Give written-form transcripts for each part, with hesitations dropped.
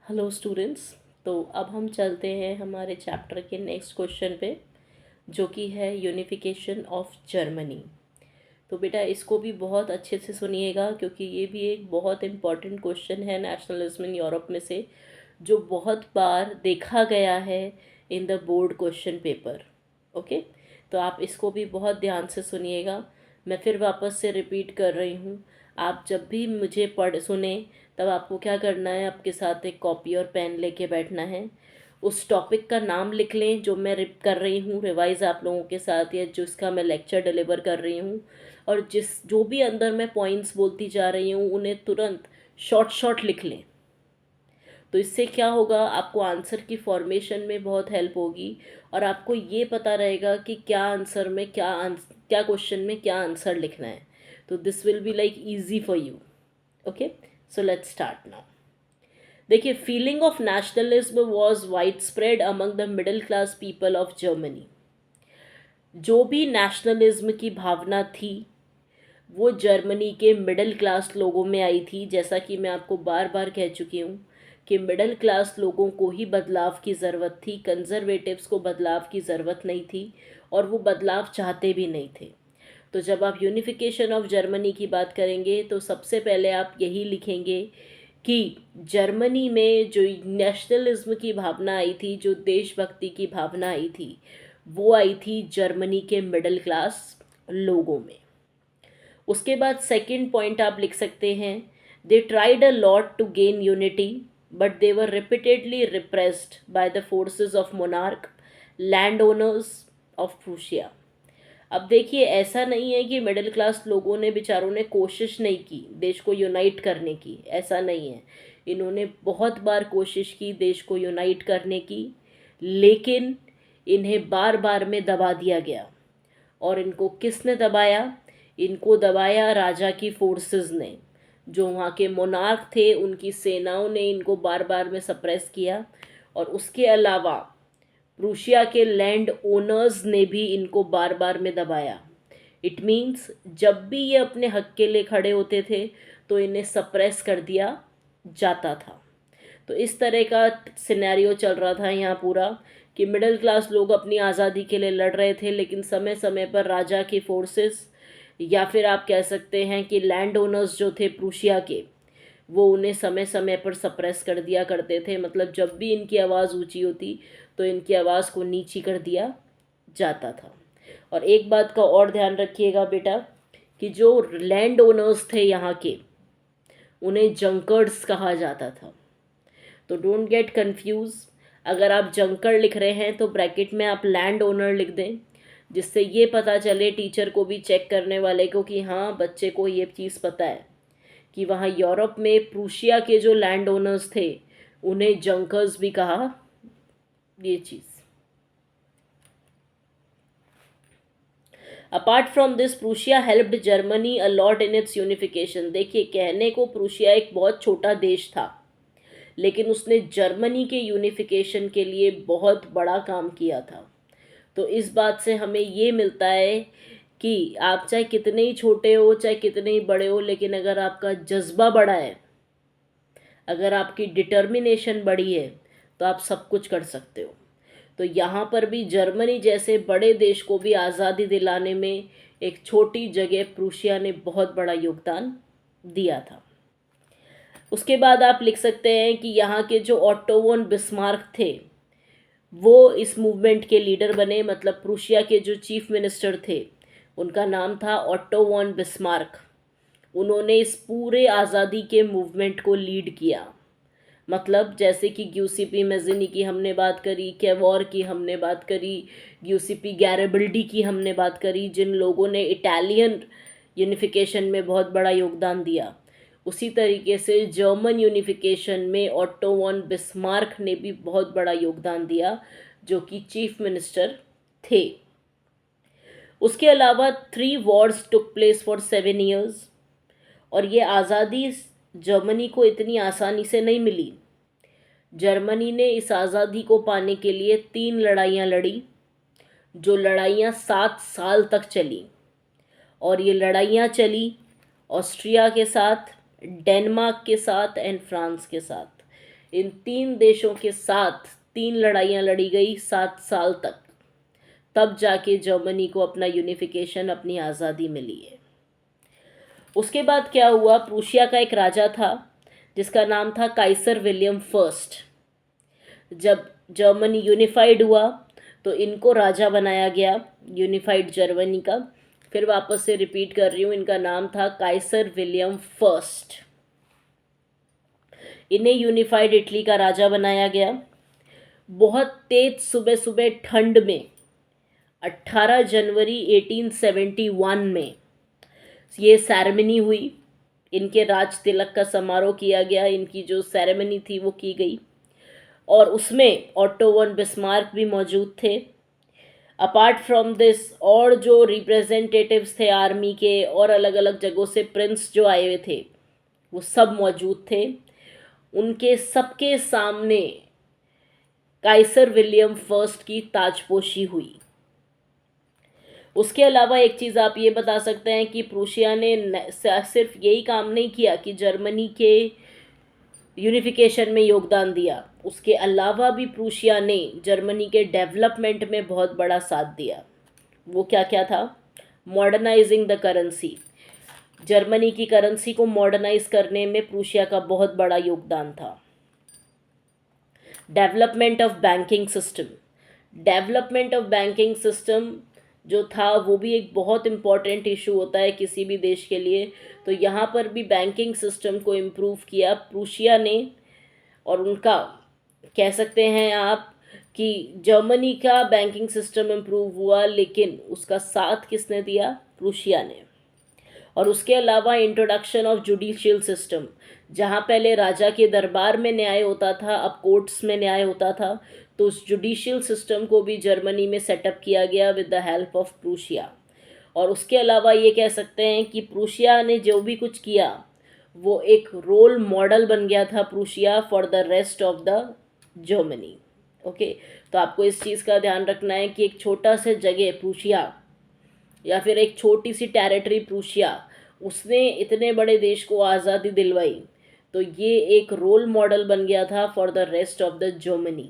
Hello students. तो अब हम चलते हैं हमारे चैप्टर के नेक्स्ट क्वेश्चन पे, जो कि है यूनिफिकेशन ऑफ जर्मनी। तो बेटा इसको भी बहुत अच्छे से सुनिएगा, क्योंकि ये भी एक बहुत इम्पॉर्टेंट क्वेश्चन है नेशनलिज्म इन यूरोप में से, जो बहुत बार देखा गया है in the board question paper. Okay, तो आप इसको भी बहुत ध्यान से सुनिएगा। मैं फिर वापस से रिपीट कर रही हूँ, आप जब भी मुझे पढ़ सुने तब आपको क्या करना है, आपके साथ एक कॉपी और पेन लेके बैठना है। उस टॉपिक का नाम लिख लें जो मैं रिप कर रही हूँ रिवाइज आप लोगों के साथ, या जिसका मैं लेक्चर डिलीवर कर रही हूँ, और जो भी अंदर मैं पॉइंट्स बोलती जा रही हूँ उन्हें तुरंत शॉर्ट शॉर्ट लिख लें। तो इससे क्या होगा, आपको आंसर की फॉर्मेशन में बहुत हेल्प होगी, और आपको ये पता रहेगा कि क्या आंसर में क्या क्वेश्चन में क्या आंसर लिखना है। तो this will be like easy for you. Okay, so let's start now. देखिए, feeling of nationalism was widespread among the middle class people of Germany. जो भी नेशनलिज्म की भावना थी वो जर्मनी के मिडिल क्लास लोगों में आई थी। जैसा कि मैं आपको बार बार कह चुकी हूँ कि मिडिल क्लास लोगों को ही बदलाव की ज़रूरत थी, कंजर्वेटिव्स को बदलाव की ज़रूरत नहीं थी, और वो बदलाव चाहते भी नहीं थे। तो जब आप यूनिफिकेशन ऑफ जर्मनी की बात करेंगे तो सबसे पहले आप यही लिखेंगे कि जर्मनी में जो नेशनलिज्म की भावना आई थी, जो देशभक्ति की भावना आई थी, वो आई थी जर्मनी के मिडिल क्लास लोगों में। उसके बाद सेकंड पॉइंट आप लिख सकते हैं, they tried a lot to gain unity but they were repeatedly repressed by the forces of monarch land owners of Prussia. अब देखिए, ऐसा नहीं है कि मिडिल क्लास लोगों ने बेचारों ने कोशिश नहीं की देश को यूनाइट करने की, ऐसा नहीं है। इन्होंने बहुत बार कोशिश की देश को यूनाइट करने की, लेकिन इन्हें बार बार में दबा दिया गया। और इनको किसने दबाया? इनको दबाया राजा की फोर्सेस ने। जो वहाँ के मोनार्क थे उनकी सेनाओं ने इनको बार बार में सप्रेस किया, और उसके अलावा प्रूशिया के लैंड ओनर्स ने भी इनको बार बार में दबाया। इट मीन्स जब भी ये अपने हक के लिए खड़े होते थे तो इन्हें सप्रेस कर दिया जाता था। तो इस तरह का सिनेरियो चल रहा था यहाँ पूरा, कि मिडिल क्लास लोग अपनी आज़ादी के लिए लड़ रहे थे, लेकिन समय समय पर राजा की फोर्सेस, या फिर आप कह सकते हैं कि लैंड ओनर्स जो थे प्रूशिया के, वो उन्हें समय समय पर सप्रेस कर दिया करते थे। मतलब जब भी इनकी आवाज़ ऊंची होती तो इनकी आवाज़ को नीची कर दिया जाता था। और एक बात का और ध्यान रखिएगा बेटा, कि जो लैंड ओनर्स थे यहाँ के, उन्हें जंकर्स कहा जाता था। तो डोंट गेट कंफ्यूज, अगर आप जंकर लिख रहे हैं तो ब्रैकेट में आप लैंड ओनर लिख दें, जिससे ये पता चले टीचर को भी, चेक करने वाले को, कि हाँ बच्चे को ये चीज़ पता है कि वहाँ यूरोप में प्रूशिया के जो लैंड ओनर्स थे उन्हें जंकर्स भी कहा। ये चीज़ apart from this, Prussia helped Germany a lot in its unification. देखिए, कहने को प्रूशिया एक बहुत छोटा देश था, लेकिन उसने जर्मनी के यूनिफिकेशन के लिए बहुत बड़ा काम किया था। तो इस बात से हमें ये मिलता है कि आप चाहे कितने ही छोटे हो, चाहे कितने ही बड़े हो, लेकिन अगर आपका जज्बा बड़ा है, अगर आपकी डिटर्मिनेशन बड़ी है, तो आप सब कुछ कर सकते हो। तो यहाँ पर भी जर्मनी जैसे बड़े देश को भी आज़ादी दिलाने में एक छोटी जगह प्रूशिया ने बहुत बड़ा योगदान दिया था। उसके बाद आप लिख सकते हैं कि यहाँ के जो ऑट्टो वॉन बिस्मार्क थे वो इस मूवमेंट के लीडर बने। मतलब प्रूशिया के जो चीफ मिनिस्टर थे उनका नाम था ऑट्टो वॉन बिस्मार्क। उन्होंने इस पूरे आज़ादी के मूवमेंट को लीड किया। मतलब जैसे कि ग्यूसिपी मेज़िनी की हमने बात करी, कैवोर की हमने बात करी, ग्यूसिपी गैरिबल्डी की हमने बात करी, जिन लोगों ने इटालियन यूनिफिकेशन में बहुत बड़ा योगदान दिया, उसी तरीके से जर्मन यूनिफिकेशन में ऑट्टो वॉन बिस्मार्क ने भी बहुत बड़ा योगदान दिया, जो कि चीफ मिनिस्टर थे। उसके अलावा 3 Wars took place for 7 years. और ये आज़ादी जर्मनी को इतनी आसानी से नहीं मिली। जर्मनी ने इस आज़ादी को पाने के लिए 3 लड़ाइयाँ लड़ी, जो लड़ाइयाँ 7 साल तक चली। और ये लड़ाइयाँ चली ऑस्ट्रिया के साथ, डेनमार्क के साथ एंड फ्रांस के साथ। इन 3 देशों के साथ 3 लड़ाइयाँ लड़ी गई 7 साल तक, तब जाके जर्मनी को अपना यूनिफिकेशन, अपनी आज़ादी मिली है। उसके बाद क्या हुआ, प्रूशिया का एक राजा था जिसका नाम था काइसर विलियम फर्स्ट। जब जर्मनी यूनिफाइड हुआ तो इनको राजा बनाया गया यूनिफाइड जर्मनी का। फिर वापस से रिपीट कर रही हूँ, इनका नाम था काइसर विलियम फर्स्ट। इन्हें यूनिफाइड इटली का राजा बनाया गया। बहुत तेज सुबह सुबह ठंड में 18 जनवरी 1871 में ये सेरेमनी हुई। इनके राज तिलक का समारोह किया गया, इनकी जो सेरेमनी थी वो की गई, और उसमें ऑटो वन बिस्मार्क भी मौजूद थे। अपार्ट फ्रॉम दिस और जो रिप्रेजेंटेटिव्स थे आर्मी के और अलग अलग जगहों से प्रिंस जो आए हुए थे वो सब मौजूद थे। उनके सबके सामने काइसर विलियम फर्स्ट की ताजपोशी हुई। उसके अलावा एक चीज़ आप ये बता सकते हैं कि प्रूशिया ने सिर्फ यही काम नहीं किया कि जर्मनी के यूनिफिकेशन में योगदान दिया, उसके अलावा भी प्रूशिया ने जर्मनी के डेवलपमेंट में बहुत बड़ा साथ दिया। वो क्या क्या था? Modernising the currency. जर्मनी की करेंसी को मॉडर्नाइज करने में प्रूशिया का बहुत बड़ा योगदान था। Development of banking system. Development of banking system जो था वो भी एक बहुत इम्पॉर्टेंट इशू होता है किसी भी देश के लिए। तो यहाँ पर भी बैंकिंग सिस्टम को इम्प्रूव किया प्रूशिया ने, और उनका कह सकते हैं आप कि जर्मनी का बैंकिंग सिस्टम इम्प्रूव हुआ, लेकिन उसका साथ किसने दिया? प्रूशिया ने। और उसके अलावा इंट्रोडक्शन ऑफ जुडिशियल सिस्टम, जहाँ पहले राजा के दरबार में न्याय होता था अब कोर्ट्स में न्याय होता था, तो उस जुडिशियल सिस्टम को भी जर्मनी में सेटअप किया गया with the help of Prussia. और उसके अलावा ये कह सकते हैं कि प्रूशिया ने जो भी कुछ किया वो एक रोल मॉडल बन गया था Prussia for the rest of the Germany. Okay, तो आपको इस चीज़ का ध्यान रखना है कि एक छोटा सा जगह प्रूशिया या फिर एक छोटी सी टेरिटरी प्रूशिया, उसने इतने बड़े देश को आज़ादी दिलवाई, तो ये एक रोल मॉडल बन गया था for the rest of the Germany.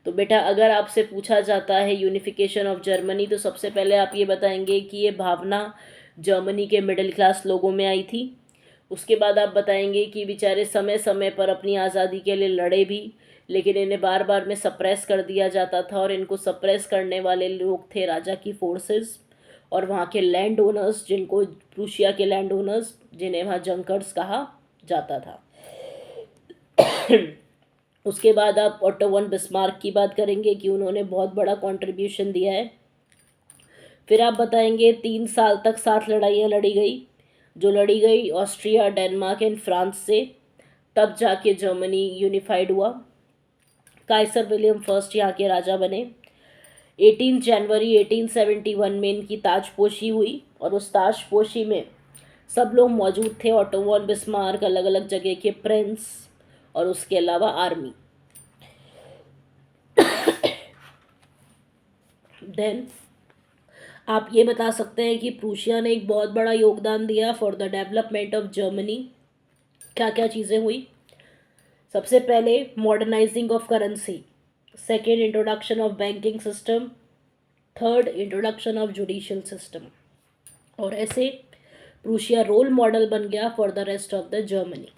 तो बेटा अगर आपसे पूछा जाता है यूनिफिकेशन ऑफ जर्मनी, तो सबसे पहले आप ये बताएंगे कि ये भावना जर्मनी के मिडिल क्लास लोगों में आई थी। उसके बाद आप बताएंगे कि बेचारे समय समय पर अपनी आज़ादी के लिए लड़े भी, लेकिन इन्हें बार बार में सप्रेस कर दिया जाता था, और इनको सप्रेस करने वाले लोग थे राजा की फोर्सेस और वहाँ के लैंड ओनर्स, जिनको प्रूशिया के लैंड ओनर्स, जिन्हें वहाँ जंकर्स कहा जाता था। उसके बाद आप ऑटो वन बिस्मार्क की बात करेंगे कि उन्होंने बहुत बड़ा कंट्रीब्यूशन दिया है। फिर आप बताएंगे 3 साल तक 7 लड़ाइयाँ लड़ी गई, जो लड़ी गई ऑस्ट्रिया, डेनमार्क एंड फ्रांस से, तब जाके जर्मनी यूनिफाइड हुआ। काइसर विलियम फर्स्ट यहाँ के राजा बने। 18 जनवरी 1871 में इनकी ताजपोशी हुई, और उस ताजपोशी में सब लोग मौजूद थे, ऑटो वन बिस्मार्क, अलग अलग जगह के प्रिंस, और उसके अलावा आर्मी। देन आप ये बता सकते हैं कि प्रूशिया ने एक बहुत बड़ा योगदान दिया for the development of Germany. क्या क्या चीज़ें हुई? सबसे पहले modernising of currency, second introduction of banking system, third introduction of judicial system, और ऐसे प्रूशिया रोल मॉडल बन गया for the rest of the Germany.